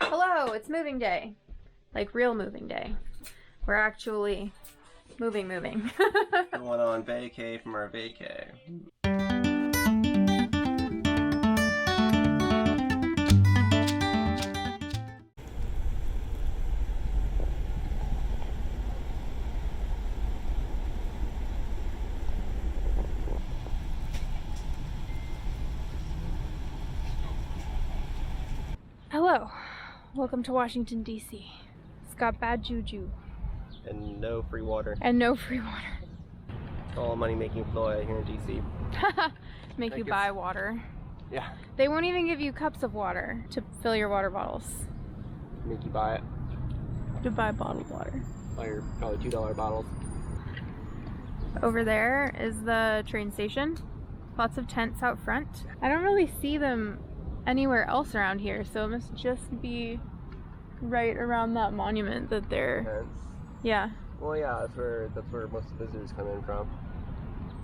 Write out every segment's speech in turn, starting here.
Hello, it's moving day. Like real moving day. We're actually moving. Going on vacay from our vacay. Hello, welcome to Washington, D.C. It's got bad juju. And no free water. And no free water. It's all money-making ploy here in D.C. Make you buy water. Yeah. They won't even give you cups of water to fill your water bottles. Make you buy it. To buy bottled water. Buy your probably $2 bottles. Over there is the train station. Lots of tents out front. I don't really see them anywhere else around here, so it must just be right around that monument that they're... Tents. Yeah. Well, yeah, that's where most of the visitors come in from.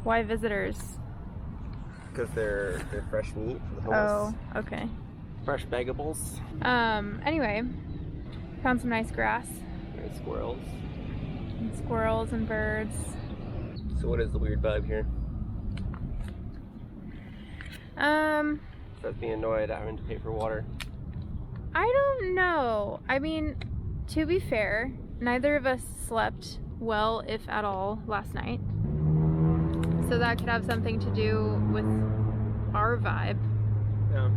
Why visitors? Because they're fresh meat for the homeless. Oh, okay. Fresh bagables. Anyway, found some nice grass. There's squirrels. And squirrels and birds. So what is the weird vibe here? That's being annoyed at having to pay for water. I don't know. I mean, to be fair, neither of us slept well, if at all, last night. So that could have something to do with our vibe. Yeah.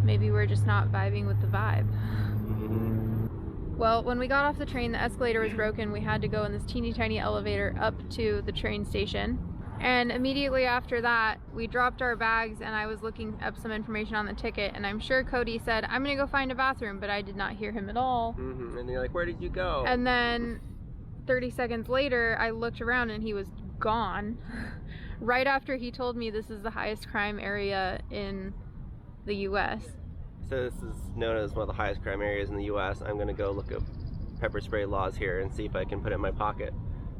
Maybe we're just not vibing with the vibe. Mm-hmm. Well, when we got off the train, the escalator was broken. We had to go in this teeny tiny elevator up to the train station. And immediately after that, we dropped our bags and I was looking up some information on the ticket, and I'm sure Cody said, I'm gonna go find a bathroom, but I did not hear him at all. Mm-hmm. And you're like, where did you go? And then 30 seconds later, I looked around and he was gone. Right after he told me this is the highest crime area in the US. So this is known as one of the highest crime areas in the US. I'm gonna go look up pepper spray laws here and see if I can put it in my pocket.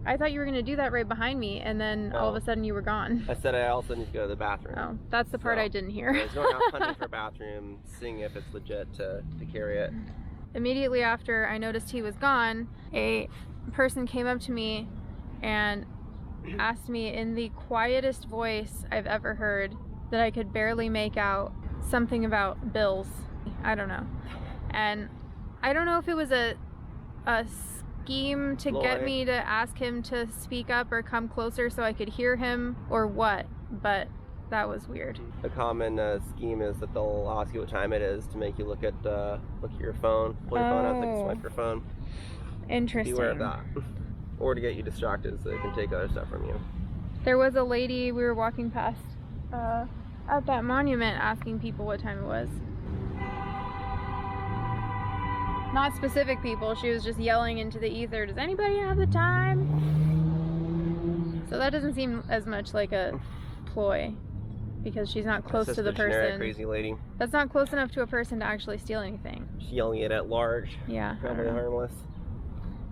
I thought you were gonna do that right behind me, and then all of a sudden you were gone. I said I also need to go to the bathroom. Oh, that's the part I didn't hear. I was going out hunting for a bathroom, seeing if it's legit to carry it. Immediately after I noticed he was gone, a person came up to me and asked me in the quietest voice I've ever heard, that I could barely make out, something about bills. I don't know. And I don't know if it was a scheme to get me to ask him to speak up or come closer so I could hear him or what, but that was weird. A common scheme is that they'll ask you what time it is to make you look at your phone, pull your phone out, so you can swipe your phone. Interesting. Beware of that. Or to get you distracted so they can take other stuff from you. There was a lady we were walking past at that monument asking people what time it was. Not specific people, she was just yelling into the ether, does anybody have the time? So that doesn't seem as much like a ploy, because she's not close to the person. Crazy lady. That's not close enough to a person to actually steal anything. She's yelling it at large. Yeah. Probably harmless.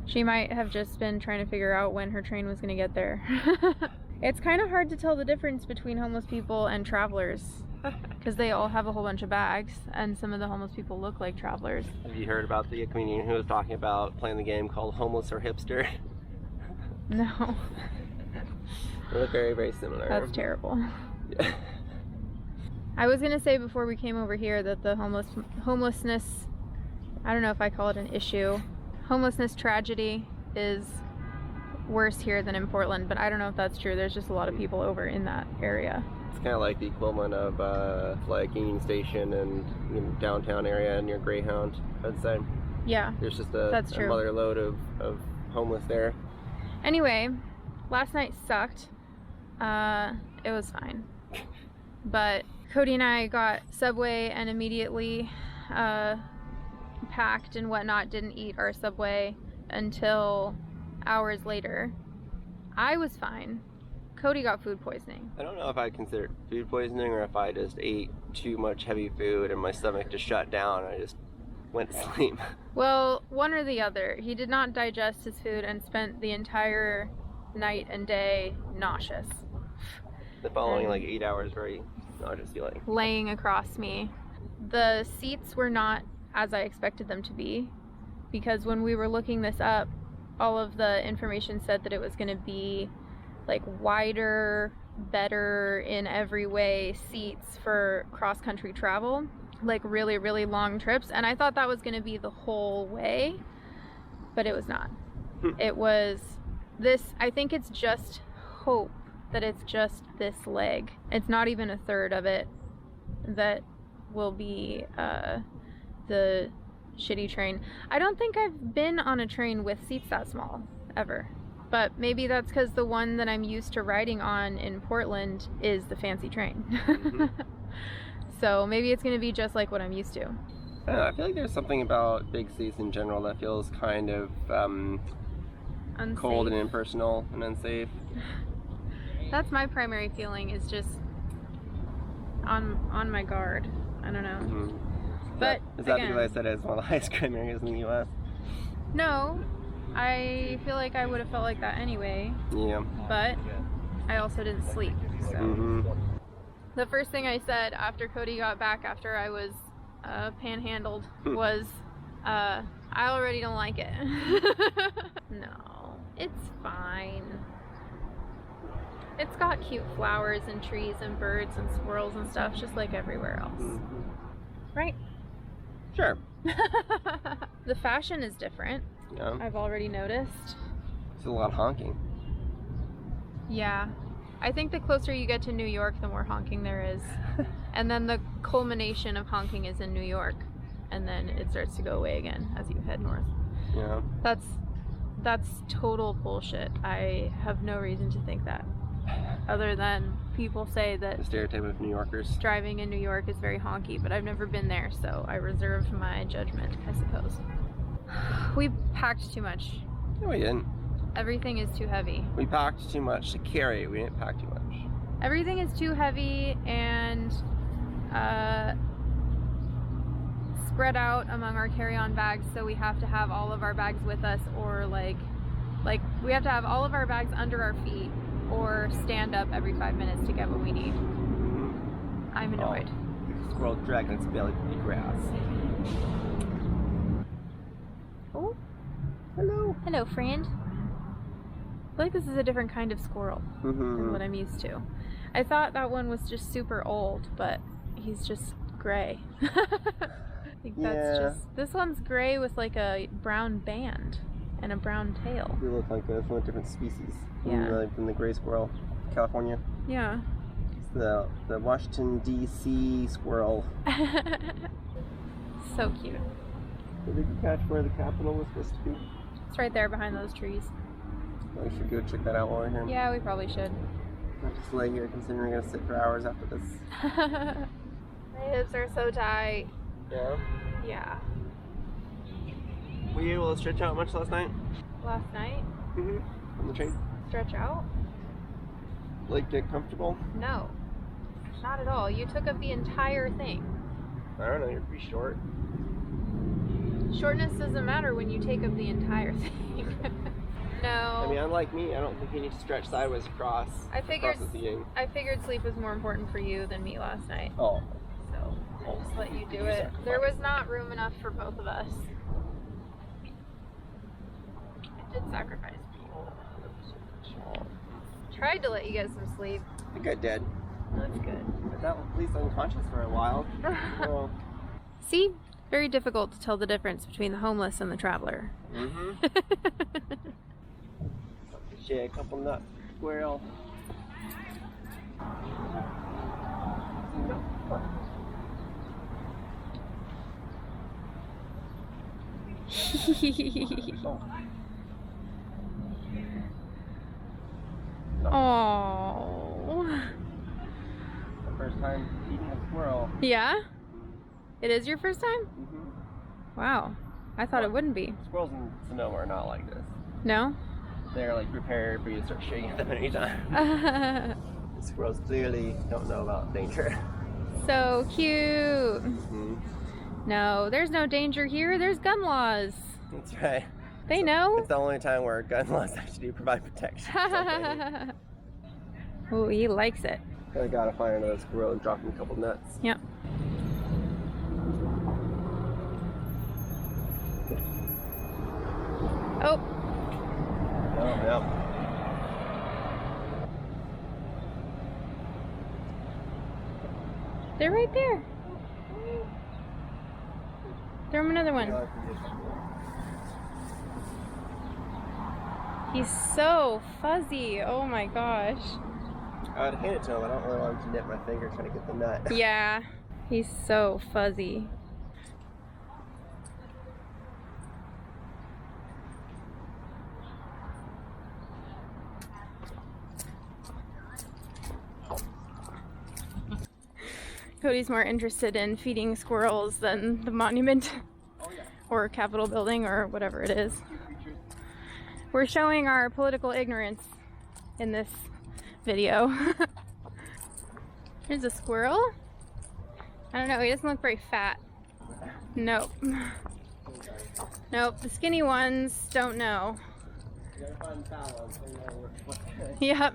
She might have just been trying to figure out when her train was going to get there. It's kind of hard to tell the difference between homeless people and travelers, because they all have a whole bunch of bags, and some of the homeless people look like travelers. Have you heard about the comedian who was talking about playing the game called Homeless or Hipster? No. They look very, very similar. That's terrible. Yeah. I was going to say before we came over here that the homelessness, I don't know if I call it an issue, homelessness tragedy is worse here than in Portland, but I don't know if that's true. There's just a lot of people over in that area. It's kind of like the equivalent of like Union Station and downtown area near Greyhound, I'd say. Yeah, there's just a mother load of homeless there. Anyway, last night sucked. It was fine. But Cody and I got Subway and immediately packed and whatnot, didn't eat our Subway until hours later. I was fine. Cody got food poisoning. I don't know if I consider it food poisoning or if I just ate too much heavy food and my stomach just shut down and I just went to sleep. Well, one or the other. He did not digest his food and spent the entire night and day nauseous. The following like 8 hours very nauseous feeling. Laying across me. The seats were not as I expected them to be, because when we were looking this up, all of the information said that it was going to be like wider, better in every way seats for cross-country travel, like really, really long trips. And I thought that was going to be the whole way, but it was not. It was this, I think it's just hope that it's just this leg. It's not even a third of it that will be the shitty train. I don't think I've been on a train with seats that small ever, but maybe that's because the one that I'm used to riding on in Portland is the fancy train. Mm-hmm. So maybe it's going to be just like what I'm used to. I don't know, I feel like there's something about big seats in general that feels kind of cold and impersonal and unsafe. That's my primary feeling, is just on my guard. I don't know. Mm-hmm. But is that again, because I said it's one of the highest crime areas in the U.S.? No, I feel like I would have felt like that anyway. Yeah. But I also didn't sleep. So. Mm-hmm. The first thing I said after Cody got back, after I was panhandled, was, I already don't like it. No, it's fine. It's got cute flowers and trees and birds and squirrels and stuff, just like everywhere else. Mm-hmm. Right? Sure. The fashion is different. Yeah. I've already noticed. There's a lot of honking. Yeah. I think the closer you get to New York, the more honking there is. And then the culmination of honking is in New York. And then it starts to go away again as you head north. Yeah. That's total bullshit. I have no reason to think that. Other than people say that the stereotype of New Yorkers. Driving in New York is very honky, but I've never been there, so I reserve my judgment, I suppose. We packed too much. No, we didn't. Everything is too heavy. We packed too much to carry. We didn't pack too much. Everything is too heavy and spread out among our carry-on bags, so we have to have all of our bags with us, or like we have to have all of our bags under our feet, or stand up every 5 minutes to get what we need. Mm-hmm. I'm annoyed. Oh, squirrel dragging its belly through the grass. Oh. Hello. Hello, friend. I feel like this is a different kind of squirrel than what I'm used to. I thought that one was just super old, but he's just gray. I think that's just... This one's gray with like a brown band and a brown tail. They look like from a different species. Yeah. From the gray squirrel, California. Yeah. It's the Washington, D.C. squirrel. So cute. Did you catch where the Capitol was supposed to be? It's right there behind those trees. We should go check that out while we're here. Yeah, we probably should. I'll just lay here considering we're going to sit for hours after this. My hips are so tight. Yeah? Yeah. Were you able to stretch out much last night? Last night? Mm-hmm. On the train? Stretch out? Like get comfortable? No. Not at all. You took up the entire thing. I don't know, you're pretty short. Shortness doesn't matter when you take up the entire thing. No. I mean, unlike me, I don't think you need to stretch sideways across the seating. I figured sleep was more important for you than me last night. Oh. So I'll just let you do it. There was not room enough for both of us. I did sacrifice. Tried to let you get some sleep. I got dead. That's good. But that was at least unconscious for a while. Well. See? Very difficult to tell the difference between the homeless and the traveler. Mm-hmm. Share a couple nuts, squirrel. Oh. The first time eating a squirrel. Yeah? It is your first time? Mm-hmm. Wow. I thought it wouldn't be. Squirrels in Sonoma are not like this. No? They're like prepared for you to start shooting at them anytime. Squirrels clearly don't know about danger. So cute. Mm-hmm. No, there's no danger here. There's gun laws. That's right. They know. It's the only time where gun laws actually provide protection. Oh, he likes it. I gotta find another squirrel and drop him a couple nuts. Yep. Yep. They're right there. Throw him another one. He's so fuzzy. Oh my gosh. I would hand it to him. I don't really want him to nip my finger trying to get the nut. Yeah, he's so fuzzy. Cody's more interested in feeding squirrels than the monument or Capitol building or whatever it is. We're showing our political ignorance in this video. There's a squirrel. I don't know, he doesn't look very fat. Nope. Nope, the skinny ones don't know. Yep.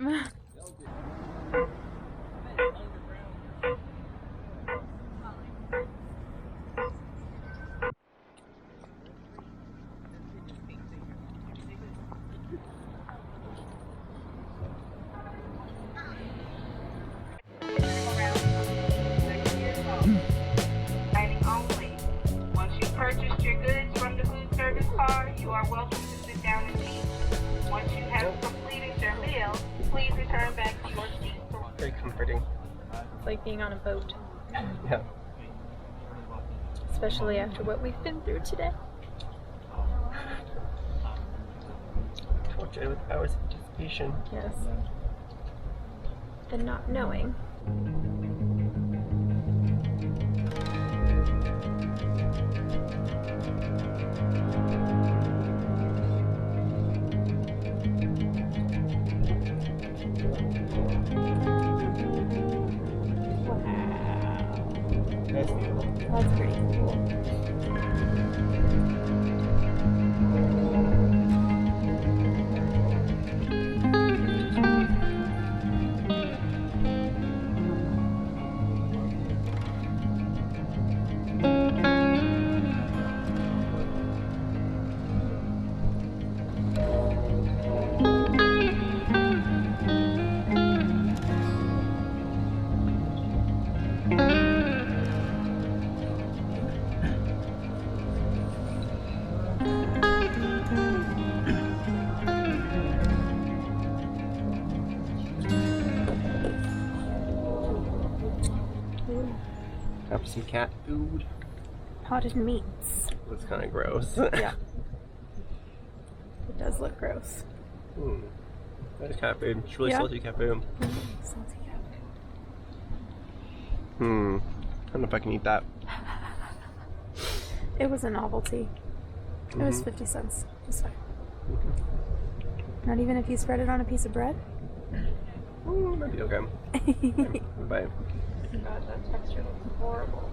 Purchased your goods from the food service car, you are welcome to sit down and eat. Once you have completed your meal, please return back to your seat. Very comforting. It's like being on a boat. Yeah. Especially after what we've been through today. Tortured with hours of anticipation. Yes. And not knowing. That's pretty cool. Have some cat food. Potted meats. Looks kind of gross. Yeah. It does look gross. That's cat food. It's really Yeah. salty cat food. Salty cat I don't know if I can eat that. food. It was a novelty. It was 50 cents. It's fine. Not even if you spread it on a piece of bread? Might be okay. Bye. God, that texture looks horrible.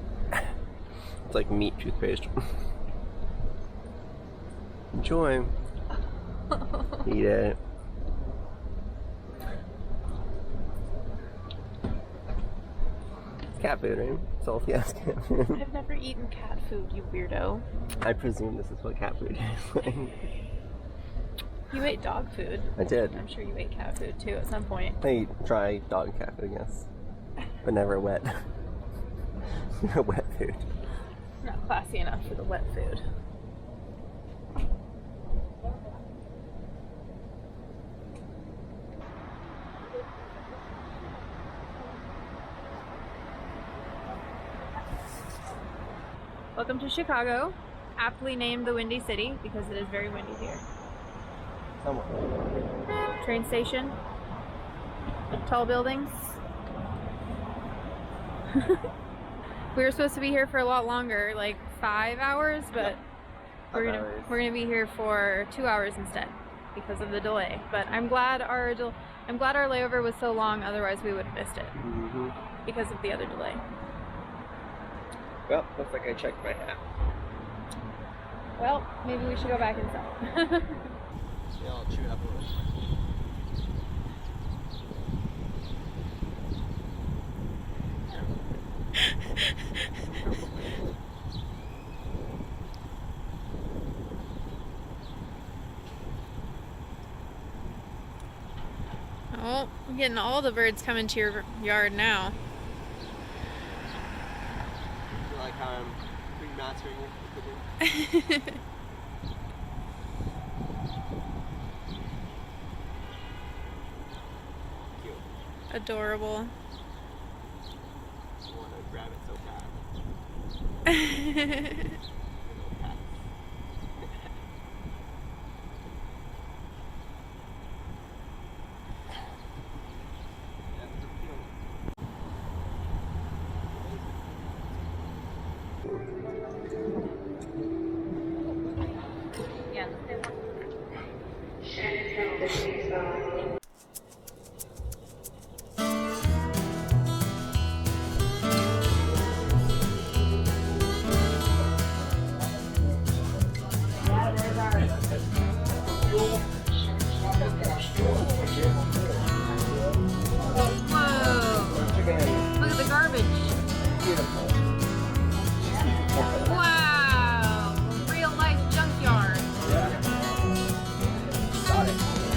It's like meat toothpaste. Enjoy. Eat it. It's cat food, right? Salty ass cat food. I've never eaten cat food, you weirdo. I presume this is what cat food is like. You ate dog food. I did. I'm sure you ate cat food too at some point. I try dog and cat food, yes. But never wet. Wet food. Not classy enough for the wet food. Welcome to Chicago, aptly named the Windy City because it is very windy here. Train station, tall buildings. We were supposed to be here for a lot longer, like 5 hours, but we're gonna be here for 2 hours instead because of the delay. But I'm glad our layover was so long, otherwise we would have missed it because of the other delay. Well, looks like I checked my hat. Well, maybe we should go back inside. Yeah, I'll chew up a little. You're getting all the birds coming to your yard now. I feel like I'm pre-mastering it. Cute. Adorable. I want to grab it so bad. Look at the garbage. Wow, real life junkyard.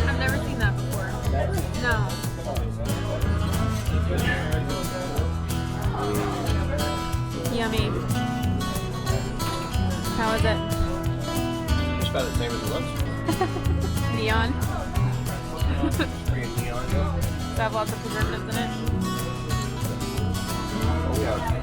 I've never seen that before. No. Yummy. How is it? It's about the same as lunch. Neon. Pretty neon. Does it have lots of preservatives in it? Oh yeah.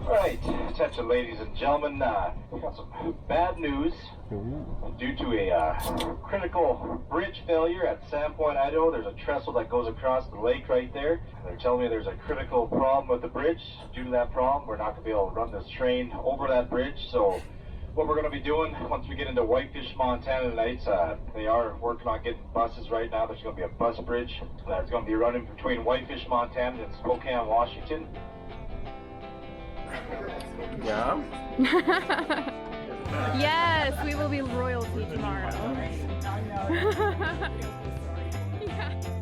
Right, attention ladies and gentlemen, we got some bad news. Due to a critical bridge failure at Sandpoint, Idaho, there's a trestle that goes across the lake right there. They're telling me there's a critical problem with the bridge. Due to that problem, we're not going to be able to run this train over that bridge. So what we're going to be doing once we get into Whitefish, Montana tonight, they are working on getting buses right now. There's going to be a bus bridge that's going to be running between Whitefish, Montana and Spokane, Washington. Yeah. Yes, we will be royalty tomorrow. Yeah.